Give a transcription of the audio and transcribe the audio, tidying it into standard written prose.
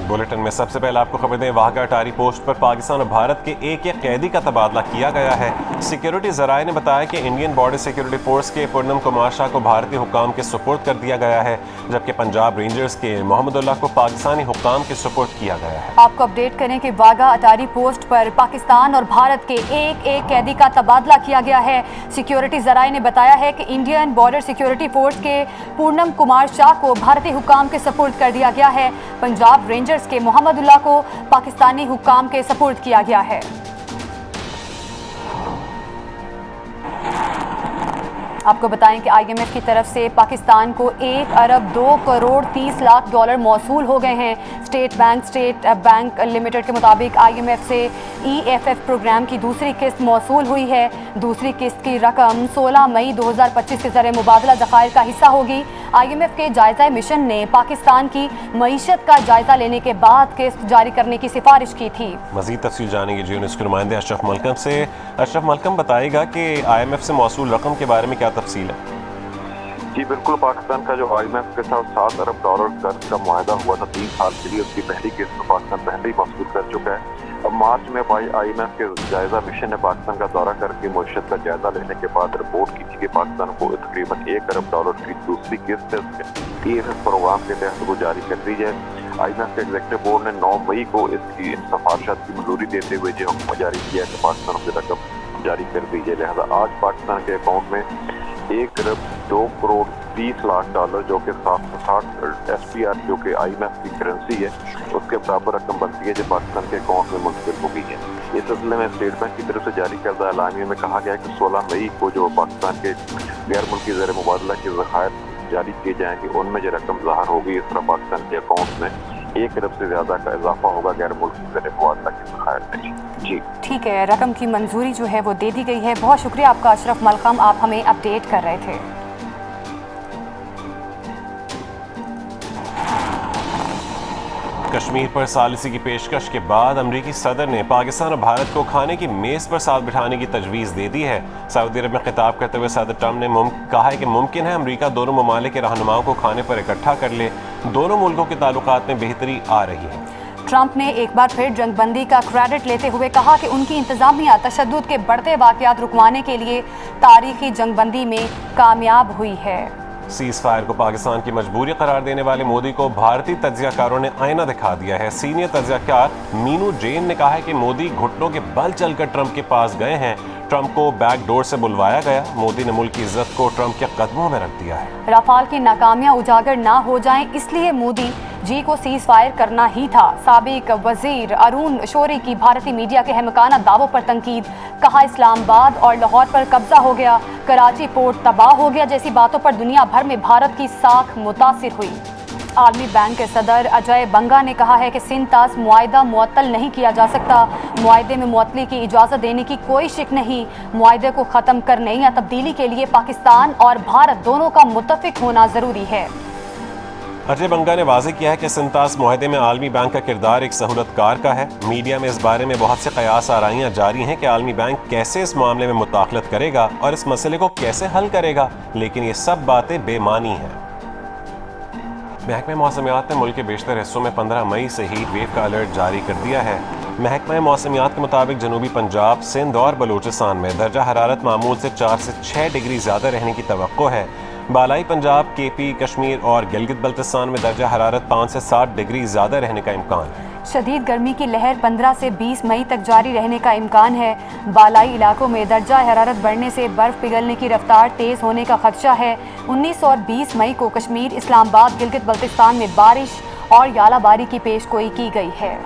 Bulletin में सबसे पहले आपको खबर दें, वाघा अटारी पोस्ट पर पाकिस्तान और भारत के एक कैदी का तबादला किया गया है। सिक्योरिटी ज़राए ने बताया कि इंडियन बॉर्डर सिक्योरिटी फोर्स के पूनम कुमार शाह को भारतीय हुक्काम के सुपुर्द कर दिया गया है, जबकि पंजाब रेंजर्स के मोहम्मद को पाकिस्तानी हुक्काम के सुपुर्द किया गया है। आपको अपडेट करें कि वाघा अटारी पोस्ट पर पाकिस्तान और भारत के एक कैदी का तबादला किया गया है। सिक्योरिटी ज़राए ने बताया है कि इंडियन बॉर्डर सिक्योरिटी फोर्स के पूनम कुमार शाह को भारतीय हुक्काम के सुपुर्द कर दिया गया है। पंजाब रेंजर्स के मोहम्मद को पाकिस्तानी हुक्काम के सुपुर्द किया गया है। आपको बताएं कि IMF की तरफ से पाकिस्तान को 1 अरब 2 करोड़ 30 लाख डॉलर मौसूल हो गए हैं। स्टेट बैंक लिमिटेड के मुताबिक IMF से EFF प्रोग्राम की दूसरी किस्त मौसूल हुई है। दूसरी किस्त की रकम 16 मई 2025 के ज़रिए मुबादला ज़खायर का हिस्सा होगी। IMF के जायज़ा मिशन ने पाकिस्तान की मईशत का जायज़ा लेने के बाद किस्त जारी करने की सिफारिश की थी। मज़ीद तफसील जानेंगे जियो न्यूज़ के नुमाइंदे अशरफ मलकम से। अशरफ मलकम बताएगा कि IMF से मौसूल रकम के बारे में क्या तफसील है? जी बिल्कुल, पाकिस्तान का जो IMF के साथ 7 अरब डॉलर कर्ज का मुआहदा हुआ था 3 साल के लिए, उसकी पहली किस्त को पाकिस्तान पहले ही मौसूल कर चुका है। अब मार्च में IMF के जायज़ा मिशन ने पाकिस्तान का दौरा करके मईशत का जायज़ा लेने के बाद रिपोर्ट की थी कि पाकिस्तान को तकरीबन 1 अरब डॉलर की दूसरी किस्त EFF प्रोग्राम के तहत वो जारी कर दी जाए। IMF के एग्जीक्यूटिव बोर्ड ने 9 मई को इसकी इन सिफारिशात की मंजूरी देते हुए जो हुक्म जारी किया कि पाकिस्तान की रकम जारी कर दी जाए। लिहाजा आज पाकिस्तान के अकाउंट में 1 अरब 2 करोड़ 30 लाख डॉलर जो कि 760 SPR जो कि IMF की करेंसी है उसके बराबर रकम बनती है जो पाकिस्तान के अकाउंट में मुंतकिल हो गई है। इस सिलसिले में स्टेट बैंक की तरफ से जारी करदा एलानिये में कहा गया है कि 16 मई को जो पाकिस्तान के गैर मुल्की ज़र मुबादला के ज़खायर जारी किए जाएंगे उनमें जो रकम ज़ाहिर होगी, इस तरह पाकिस्तान के अकाउंट में 1 अरब से ज़्यादा का इजाफा होगा गैर मुल्की ज़र मुबादला के ज़खायर में। जी ठीक है, रकम की मंजूरी जो है वो दे दी गई है। बहुत शुक्रिया आपका अशरफ मलकम, आप हमें अपडेट कर रहे थे। कश्मीर पर सालिसी की पेशकश के बाद अमरीकी सदर ने पाकिस्तान और भारत को खाने की मेज़ पर साथ बिठाने की तजवीज़ दे दी है। सऊदी अरब में खिताब करते हुए सदर ट्रंप ने कहा है कि मुमकिन है अमरीका दोनों ममालिक के रहनुमाओं को खाने पर इकट्ठा कर ले। दोनों मुल्कों के ताल्लुकात में बेहतरी आ रही है। ट्रंप ने एक बार फिर जंगबंदी का क्रेडिट लेते हुए कहा कि उनकी इंतजामिया तशद्दुद के बढ़ते वाक़यात रुकवाने के लिए तारीखी जंगबंदी में कामयाब हुई है। सीज़ फायर को पाकिस्तान की मजबूरी करार देने वाले मोदी को भारतीय तज्ज़ियाकारों ने आईना दिखा दिया है। सीनियर तज्ज़ियाकार मीनू जैन ने कहा है कि मोदी घुटनों के बल चलकर ट्रंप के पास गए हैं। ट्रंप को बैक डोर से बुलवाया गया। मोदी ने मुल्क की इज्जत को ट्रंप के कदमों में रख दिया है। राफाल की नाकामियां उजागर ना हो जाएं, इसलिए मोदी जी को सीज फायर करना ही था। साबिक वजीर अरुण शौरी की भारतीय मीडिया के अहमकाना दावों पर तनकीद। कहा इस्लामाबाद और लाहौर पर कब्जा हो गया, कराची पोर्ट तबाह हो गया जैसी बातों पर दुनिया भर में भारत की साख मुतासिर हुई। आलमी बैंक के सदर अजय बंगा ने कहा है कि सिंतास मुआहिदा मुअत्तल नहीं किया जा सकता। मुआहिदे में मुअत्तली की इजाज़त देने की कोई शिक नहीं। मुआहिदे को ख़त्म करने या तब्दीली के लिए पाकिस्तान और भारत दोनों का मुत्तफिक होना ज़रूरी है। अजय बंगा ने वाज़ेह किया है कि सिंतास मुआहिदे में आलमी बैंक का किरदार एक सहूलतकार का है। मीडिया में इस बारे में बहुत से कयास आराइयाँ जारी हैं कि आलमी बैंक कैसे इस मामले में मुदाखलत करेगा और इस मसले को कैसे हल करेगा, लेकिन ये सब बातें बेमानी हैं। महकमा मौसमियात ने मुल्क के बेशतर हिस्सों में 15 मई से हीट वेव का अलर्ट जारी कर दिया है। महकमा मौसमियात के मुताबिक जनूबी पंजाब, सिंध और बलूचिस्तान में दर्जा हरारत मामूल से 4 से 6 डिग्री ज़्यादा रहने की तवक्को है। बालाई पंजाब, KP, कश्मीर और गिलगित बल्तिस्तान में दर्जा हरारत 5 से 7 डिग्री ज़्यादा रहने का इम्कान है। शदीद गर्मी की लहर 15 से 20 मई तक जारी रहने का इम्कान है। बालाई इलाकों में दर्जा हरारत बढ़ने से बर्फ़ पिघलने की रफ्तार तेज़ होने का खदशा है। 19 और 20 मई को कश्मीर, इस्लामाबाद, गिलगित बल्तिस्तान में बारिश और यालाबारी की पेशगोई की गई है।